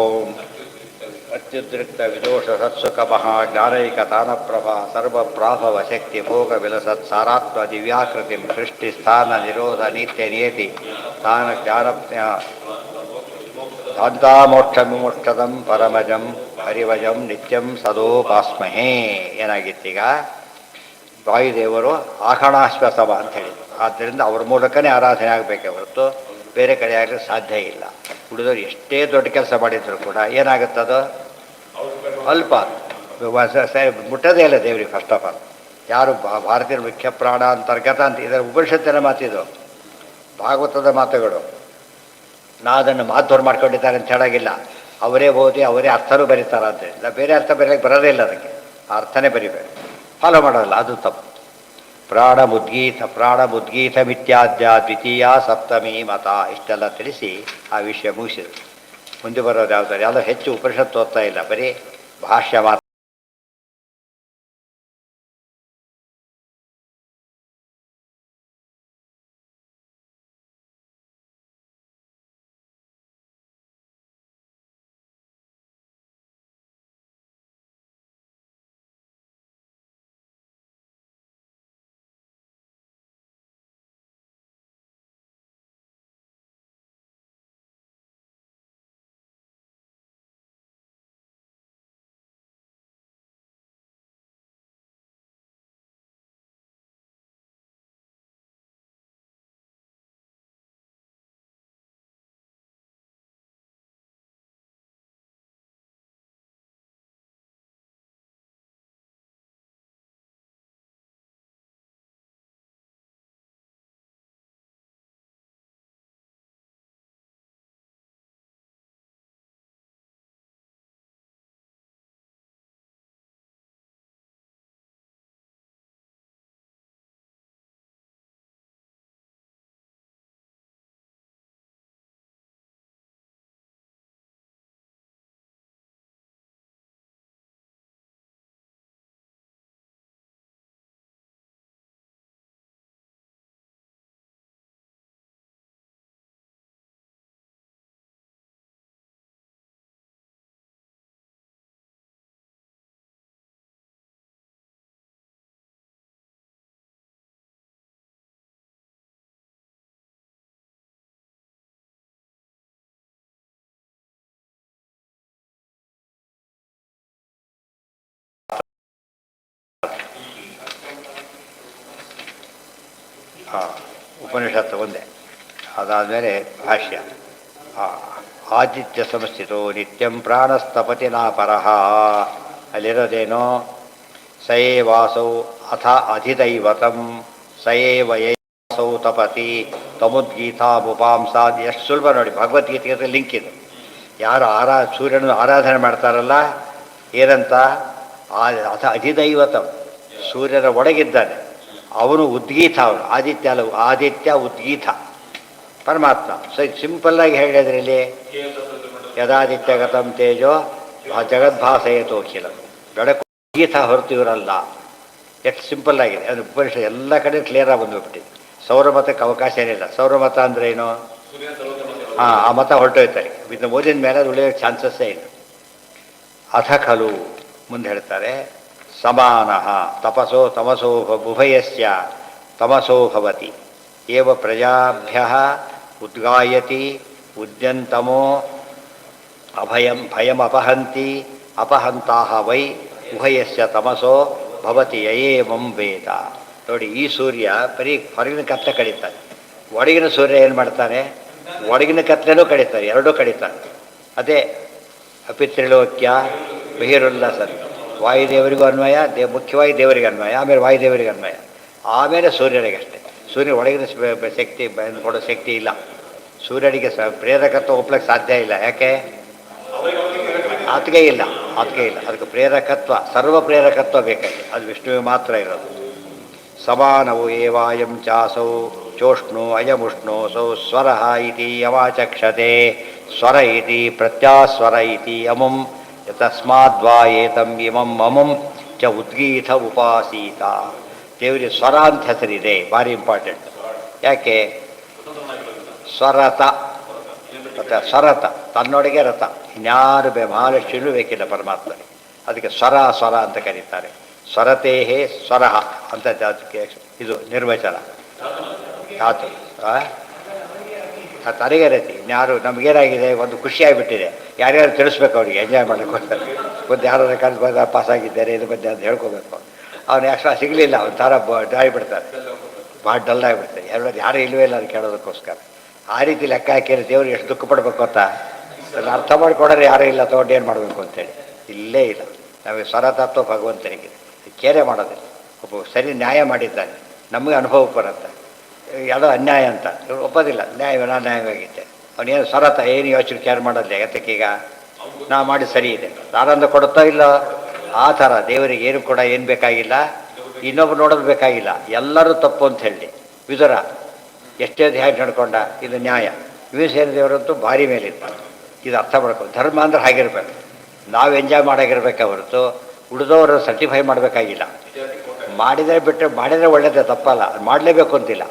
ಓಂ ಅತ್ಯುದ್ರಿಕ್ತ ವಿದೋಷ ಸತ್ಸುಖ ಮಹಾ ಜ್ಞಾನೈಕ ತಾನಪ್ರಭಾ ಸರ್ವಪ್ರಾಭವ ಶಕ್ತಿ ಭೋಗ ವಿಲಸತ್ ಸಾರಾತ್ಮ ದಿವ್ಯಾಕೃತಿ ಸೃಷ್ಟಿ ಸ್ಥಾನ ನಿರೋಧ ನಿತ್ಯ ನಿಯತಿ ತಾನ ಜ್ಞಾನ ಶಾಂತಾಮೋಕ್ಷ ವಿಮೋಕ್ಷದಂ ಪರಮಜಂ ಹರಿವಜಂ ನಿತ್ಯಂ ಸದೋಪಾಸ್ಮಹೇ. ಏನಾಗಿತ್ತೀಗ ವಾಯುದೇವರು ಆಖಣಾಶ್ವಸವ ಅಂತ ಹೇಳಿದ್ರು. ಆದ್ದರಿಂದ ಅವ್ರ ಮೂಲಕನೇ ಆರಾಧನೆ ಆಗಬೇಕೆ ಹೊರತು ಬೇರೆ ಕಡೆ ಆಗಲಿ ಸಾಧ್ಯ ಇಲ್ಲ. ಉಳಿದವರು ಎಷ್ಟೇ ದೊಡ್ಡ ಕೆಲಸ ಮಾಡಿದ್ರು ಕೂಡ ಏನಾಗುತ್ತದು ಅಲ್ಪ ಮುಟ್ಟದೇ ಇಲ್ಲ ದೇವರಿಗೆ. ಫಸ್ಟ್ ಆಫ್ ಆಲ್ ಯಾರು ಭಾರತೀಯ ಮುಖ್ಯ ಪ್ರಾಣ ಅಂತರ್ಗತ ಅಂತ ಇದರ ಉಪನಿಷತ್ತಿನ ಮಾತಿದು, ಭಾಗವತದ ಮಾತುಗಳು. ನಾ ಅದನ್ನು ಮಾತುವರು ಮಾಡ್ಕೊಂಡಿದ್ದಾರೆ ಅಂತ ಹೇಳಾಗಿಲ್ಲ. ಅವರೇ ಓದಿ ಅವರೇ ಅರ್ಥನೂ ಬರೀತಾರೆ ಅಂತ ಹೇಳಿಲ್ಲ. ಬೇರೆ ಅರ್ಥ ಬರೆಯೋಕ್ಕೆ ಬರೋದೇ ಇಲ್ಲ, ಅದಕ್ಕೆ ಆ ಅರ್ಥನೇ ಬರಿಬೇಕು, ಫಾಲೋ ಮಾಡೋಲ್ಲ, ಅದು ತಪ್ಪು. ಪ್ರಾಣಬುದ್ಗೀತ ಮಿತ್ಯಾದ್ಯ ದ್ವಿತೀಯ ಸಪ್ತಮಿ ಮತ ಇಷ್ಟೆಲ್ಲ ತಿಳಿಸಿ ಆ ವಿಷಯ ಮುಗಿಸಿದ್ರು. ಮುಂದೆ ಬರೋದು ಯಾವ್ದಾರು ಎಲ್ಲ ಹೆಚ್ಚು ಉಪನಿಷತ್ತು ಓದ್ತಾ ಇಲ್ಲ, ಬರೀ ಭಾಷ್ಯ ಮಾತ್ರ. ಉಪನಿಷತ್ತು ಒಂದೇ. ಅದಾದಮೇಲೆ ಭಾಷ್ಯ. ಆದಿತ್ಯ ಸಂಸ್ಥಿತೋ ನಿತ್ಯಂ ಪ್ರಾಣಸ್ತಪತಿನಾ ಪರಃ. ಅಲ್ಲಿರೋದೇನೋ ಸಯೇವಾಸೌ ಅಥ ಅಧಿದೈವತಂ ಸಯೇವಯಸೌ ತಪತಿ ತಮುದ್ಗೀತಾಮುಪಾಂಸಾದ್. ಎಷ್ಟು ಸುಲಭ ನೋಡಿ, ಭಗವದ್ಗೀತೆಗೆ ಲಿಂಕ್ ಇದು. ಯಾರು ಸೂರ್ಯನ ಆರಾಧನೆ ಮಾಡ್ತಾರಲ್ಲ, ಏನಂತ ಅಥ ಅಧಿದೈವತಂ, ಸೂರ್ಯನ ಒಳಗಿದ್ದಾನೆ ಅವನು, ಉದ್ಗೀತ ಅವನು, ಆದಿತ್ಯ ಅಲ್ಲ, ಆದಿತ್ಯ ಉದ್ಗೀತ ಪರಮಾತ್ಮ. ಸೊ ಸಿಂಪಲ್ಲಾಗಿ ಹೇಳಿದ್ರಲ್ಲಿ ಯದಾದಿತ್ಯಗತಂ ತೇಜೋ ಜಗದ್ಭಾಸಯತೋ ಅಖಿಲ, ಬೆಳಕು ಉದ್ಗೀತ ಹೊರತು ಇವರಲ್ಲ. ಎಷ್ಟು ಸಿಂಪಲ್ ಆಗಿದೆ ಅದು. ಉಪನಿಷತ್ ಎಲ್ಲ ಕಡೆ ಕ್ಲಿಯರಾಗಿ ಬಂದುಬಿಟ್ಟಿದೆ. ಸೌರಮತಕ್ಕೆ ಅವಕಾಶ ಏನಿಲ್ಲ. ಸೌರಮತ ಅಂದರೆ ಏನು? ಆ ಮತ ಹೊರಟೋಯ್ತಾರೆ. ಇದನ್ನು ಓದಿದ ಮೇಲೆ ಅದು ಉಳಿಯೋಕ್ಕೆ ಚಾನ್ಸಸ್ಸೇ ಇಲ್ಲ. ಅಥ ಖಲು ಮುಂದೆ ಹೇಳ್ತಾರೆ, ಸಮಾನಃ ತಪಸೋ ತಮಸೋ ಉಭಯಸ್ಯ ತಮಸೋ ಭವತಿ ಏವ ಪ್ರಜಾಭ್ಯಃ ಉದ್ಗಾಯತಿ ಉದ್ಯಂತಮೋ ಅಭಯಂ ಭಯಮಪಹಂತಿ ಅಪಹಂತಾಃ ವೈ ಉಭಯಸ್ಯ ತಮಸೋ ಭವತಿ ಯಯೇವಂ ವೇದ. ನೋಡಿ, ಈ ಸೂರ್ಯ ಬರೀ ಹೊರಗಿನ ಕತ್ತಲೆ ಕಡಿತಾನೆ, ಒಳಗಿನ ಸೂರ್ಯ ಏನು ಮಾಡ್ತಾನೆ? ಒಳಗಿನ ಕತ್ತಲೆನೂ ಕಡಿತಾನೆ, ಎರಡೂ ಕಡಿತಾನೆ. ಅದೇ ಅಪಿತ್ರಿಲೋಕ್ಯ ಬಹಿರುಲ್ಲಸನ್. ವಾಯುದೇವರಿಗೂ ಅನ್ವಯ, ಮುಖ್ಯವಾಗಿ ದೇವರಿಗೆ ಅನ್ವಯ, ಆಮೇಲೆ ವಾಯುದೇವರಿಗೆ ಅನ್ವಯ, ಆಮೇಲೆ ಸೂರ್ಯನಿಗೆ ಅಷ್ಟೇ. ಸೂರ್ಯ ಒಳಗಿನ ಶಕ್ತಿ ಕೊಡೋ ಶಕ್ತಿ ಇಲ್ಲ. ಸೂರ್ಯನಿಗೆ ಪ್ರೇರಕತ್ವ ಒಪ್ಲಕ್ಕೆ ಸಾಧ್ಯ ಇಲ್ಲ. ಯಾಕೆ? ಆತ್ಗೆ ಇಲ್ಲ. ಅದಕ್ಕೆ ಪ್ರೇರಕತ್ವ, ಸರ್ವ ಪ್ರೇರಕತ್ವ ಬೇಕಾಗಿದೆ. ಅದು ವಿಷ್ಣುವಿಗೆ ಮಾತ್ರ ಇರೋದು. ಸಮಾನವು ಏವಾಯಂ ಚಾಸೌ ಚೋಷ್ಣು ಅಯಮುಷ್ಣು ಸೌ ಸ್ವರ ಇತಿ ಯವಾಚಕ್ಷತೆ ಸ್ವರ ಇತಿ ಪ್ರತ್ಯಾಸ್ವರ ಇತಿ ಅಮುಂ ತಸ್ಮಾದ್ವಾ ಏತಂ ಇಮಂ ಮಮಂ ಚ ಉದ್ಗೀತ ಉಪಾಸೀತ. ದೇವರಿಗೆ ಸ್ವರ ಅಂತ ಹೆಸರಿದೆ, ಭಾರಿ ಇಂಪಾರ್ಟೆಂಟ್. ಯಾಕೆ? ಸ್ವರತ ಮತ್ತು ಸ್ವರಥ ತನ್ನೊಳಗೆ ರಥ, ಇನ್ಯಾರು ಮಹಾಲಕ್ಷ್ಮಿನೂ ಬೇಕಿಲ್ಲ ಪರಮಾತ್ಮನಿಗೆ. ಅದಕ್ಕೆ ಸ್ವರ ಸ್ವರ ಅಂತ ಕರೀತಾರೆ. ಸ್ವರತೇಹೇ ಸ್ವರಃ ಅಂತ ಅದಕ್ಕೆ ಇದು ನಿರ್ವಚನ. ಧಾತು ತನಗೆ ರೀತಿ ಇನ್ಯಾರು ನಮಗೇನಾಗಿದೆ, ಒಂದು ಖುಷಿಯಾಗಿಬಿಟ್ಟಿದೆ, ಯಾರ್ಯಾರು ತಿಳಿಸ್ಬೇಕು ಅವ್ರಿಗೆ ಎಂಜಾಯ್ ಮಾಡೋಕ್ಕೋಸ್ಕರ. ಒಂದು ಯಾರು ಕರೆದು ಬಂದ ಪಾಸಾಗಿದ್ದಾರೆ ಇದು ಬಂದೆ ಅಂತ ಹೇಳ್ಕೋಬೇಕು. ಅವ್ನು ಅಷ್ಟು ಸಿಗಲಿಲ್ಲ, ಒಂದು ಥರ ಇದಾಗಿಬಿಡ್ತಾರೆ, ಭಾಳ ಡಲ್ ಆಗಿಬಿಡ್ತಾರೆ. ಯಾರು ಇಲ್ಲವೇ ಇಲ್ಲ ಅದು ಕೇಳೋದಕ್ಕೋಸ್ಕರ. ಆ ರೀತಿ ಲೆಕ್ಕ ಹಾಕಿದ್ರೆ ದೇವ್ರು ಎಷ್ಟು ದುಃಖ ಪಡ್ಬೇಕು ಅಂತ ಅದನ್ನು ಅರ್ಥ ಮಾಡಿಕೊಡೋರು ಯಾರೂ ಇಲ್ಲ, ತೊಗೊಂಡು ಏನು ಮಾಡಬೇಕು ಅಂತೇಳಿ ಇಲ್ಲೇ ಇಲ್ಲ. ನಮಗೆ ಸ್ವರತತ್ವ ಭಗವಂತನಿಗೆ ಕೇರೆ ಮಾಡೋದಿಲ್ಲ. ಒಬ್ಬ ಸರಿ ನ್ಯಾಯ ಮಾಡಿದ್ದಾನೆ, ನಮಗೆ ಅನುಭವ ಬರುತ್ತೆ. ಯಾವುದೋ ಅನ್ಯಾಯ ಅಂತ ಇವ್ರು ಒಪ್ಪೋದಿಲ್ಲ, ನ್ಯಾಯವಾಗಿದ್ದೆ ಅವನೇನು ಸ್ವರತ ಏನು ಯೋಚನೆ ಕೇರ್ ಮಾಡೋದಿಲ್ಲ. ಯಾತಕ್ಕೀಗ ನಾ ಮಾಡಿ ಸರಿ ಇದೆ, ಆನಂದ ಕೊಡುತ್ತೋ ಇಲ್ಲ. ಆ ಥರ ದೇವರಿಗೆ ಏನು ಕೂಡ ಏನು ಬೇಕಾಗಿಲ್ಲ, ಇನ್ನೊಬ್ರು ನೋಡೋದು ಬೇಕಾಗಿಲ್ಲ, ಎಲ್ಲರೂ ತಪ್ಪು ಅಂತ ಹೇಳಿ. ವಿದುರ ಎಷ್ಟೇ ಹೇಗೆ ನಡ್ಕೊಂಡ, ಇದು ನ್ಯಾಯ. ವಿಭೀಷಣ ದೇವರಂತೂ ಭಾರಿ ಮೇಲಿರ್ತಾರೆ. ಇದು ಅರ್ಥ ಮಾಡ್ಕೊಂಡು ಧರ್ಮ ಅಂದ್ರೆ ಹಾಗಿರ್ಬೇಕು, ನಾವು ಎಂಜಾಯ್ ಮಾಡೋಗಿರ್ಬೇಕೆ ಹೊರತು ಉಳಿದವರು ಸರ್ಟಿಫೈ ಮಾಡಬೇಕಾಗಿಲ್ಲ. ಮಾಡಿದರೆ ಬಿಟ್ಟರೆ ಮಾಡಿದರೆ ಒಳ್ಳೇದೇ, ತಪ್ಪಲ್ಲ, ಮಾಡಲೇಬೇಕು ಅಂತಿಲ್ಲ.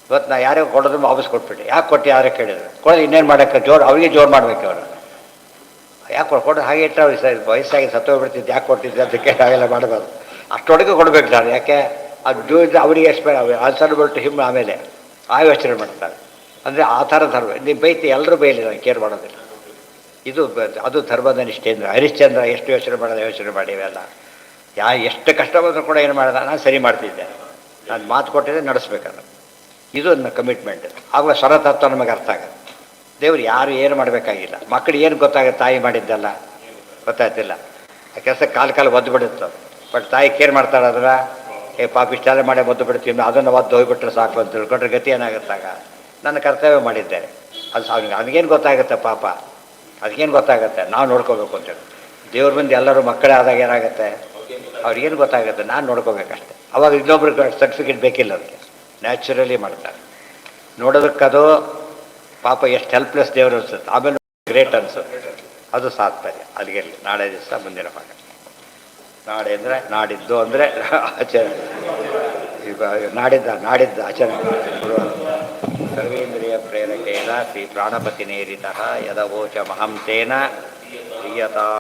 ಇವತ್ತು ನಾ ಯಾರೋ ಕೊಡೋದು ವಾಪಸ್ ಕೊಟ್ಬಿಟ್ಟೆ, ಯಾಕೆ ಕೊಟ್ಟು ಯಾರೇ ಕೇಳಿದ್ರು ಕೊಡೋದು ಇನ್ನೇನು ಮಾಡೋಕ್ಕೆ ಜೋರು, ಅವ್ರಿಗೆ ಜೋರು ಮಾಡಬೇಕು ಅವರು. ಯಾಕೆ ಕೊಡೋದು ಹಾಗೆ ಇಟ್ಟರೆ ವಯಸ್ಸಾಗಿ ಸತ್ತೋಗ್ಬಿಡ್ತಿದ್ದು, ಯಾಕೆ ಕೊಟ್ಟಿದ್ದೆ ಅದಕ್ಕೆ ನಾವೆಲ್ಲ ಮಾಡಬಾರ್ದು. ಅಷ್ಟೊಳಗೆ ಕೊಡಬೇಕು ನಾನು, ಯಾಕೆ ಅದು ಅವರಿಗೆ ಎಷ್ಟು ಆನ್ಸರ್ಬಿಟ್ಟು ಹಿಮ್ ಆಮೇಲೆ ಆ ಯೋಚನೆ ಮಾಡ್ತಾರೆ. ಅಂದರೆ ಆ ಥರ ಧರ್ಮ. ನೀವು ಬೈತಿ ಎಲ್ಲರೂ ಬೈಲಿ, ನಾನು ಕೇರ್ ಮಾಡೋದಿಲ್ಲ. ಇದು ಅದು ಧರ್ಮದ ನಿಷ್ಠೆಯಿಂದ. ಹರಿಶ್ಚಂದ್ರ ಎಷ್ಟು ಯೋಚನೆ ಮಾಡೋದು, ಯೋಚನೆ ಮಾಡಿವೆಲ್ಲ. ಎಷ್ಟು ಕಷ್ಟ ಬಂದರೂ ಕೂಡ ಏನು ಮಾಡೋದ, ನಾನು ಸರಿ ಮಾಡ್ತಿದ್ದೆ, ನಾನು ಮಾತು ಕೊಟ್ಟಿದ್ದೆ ನಡೆಸ್ಬೇಕಲ್ಲ. ಇದು ನನ್ನ ಕಮಿಟ್ಮೆಂಟ್. ಆವಾಗ ಸ್ವರತತ್ವ ನಮಗೆ ಅರ್ಥ ಆಗುತ್ತೆ. ದೇವ್ರು ಯಾರು ಏನು ಮಾಡಬೇಕಾಗಿಲ್ಲ. ಮಕ್ಕಳಿಗೆ ಏನು ಗೊತ್ತಾಗುತ್ತೆ, ತಾಯಿ ಮಾಡಿದ್ದಲ್ಲ ಗೊತ್ತಾಗ್ತಿಲ್ಲ. ಆ ಕೆಲಸ ಕಾಲು ಒದ್ದು ಬಿಡುತ್ತೆ. ಬಟ್ ತಾಯಿ ಕೇರ್ ಮಾಡ್ತಾಳೆ ಅದರ, ಪಾಪ ಇಷ್ಟೆಲ್ಲ ಮಾಡಿ ಒದ್ದು ಬಿಡ್ತೀವಿ, ಅದನ್ನು ಒದ್ದು ಹೋಗ್ಬಿಟ್ರೆ ಸಾಕು ಅಂತ ತಿಳ್ಕೊಂಡ್ರೆ ಗತಿ ಏನಾಗುತ್ತಾಗ. ನನ್ನ ಕರ್ತವ್ಯ ಮಾಡಿದ್ದೇನೆ, ಅದು ಅವನಿಗೇನು ಗೊತ್ತಾಗುತ್ತೆ ಪಾಪ, ಅದಕ್ಕೇನು ಗೊತ್ತಾಗುತ್ತೆ, ನಾವು ನೋಡ್ಕೋಬೇಕು ಅಂತೇಳಿ. ದೇವ್ರ ಮುಂದೆ ಎಲ್ಲರೂ ಮಕ್ಕಳೇ ಆದಾಗ ಏನಾಗುತ್ತೆ, ಅವ್ರಿಗೇನು ಗೊತ್ತಾಗುತ್ತೆ, ನಾನು ನೋಡ್ಕೋಬೇಕಷ್ಟೆ. ಅವಾಗ ಇನ್ನೊಬ್ರು ಸರ್ಟಿಫಿಕೇಟ್ ಬೇಕಿಲ್ಲ, ಅದಕ್ಕೆ ನ್ಯಾಚುರಲಿ ಮಾಡ್ತಾರೆ. ನೋಡೋದಕ್ಕದು ಪಾಪ ಎಷ್ಟು ಹೆಲ್ಪ್ಲೆಸ್ ದೇವರು ಅನಿಸುತ್ತೆ, ಆಮೇಲೆ ಗ್ರೇಟ್ ಅನಿಸುತ್ತೆ. ಅದು ಸಾಧ್ತಾರೆ. ಅಲ್ಲಿಗೆ ನಾಳೆ ದಿವಸ ಮುಂದಿನ ಭಾಗ. ನಾಳೆ ಅಂದರೆ ನಾಡಿದ್ದು ಅಂದರೆ ಆಚರಣೆ, ಈಗ ನಾಡಿದ್ದು ಆಚರಣೆ. ಸರ್ವೇಂದ್ರಿಯ ಪ್ರೇರಕೇನ ಶ್ರೀ ಪ್ರಾಣಪತಿ ನೇರಿತಃ ಯದವೋಚ ಮಹಂತೇನ ಪ್ರಿಯತಾ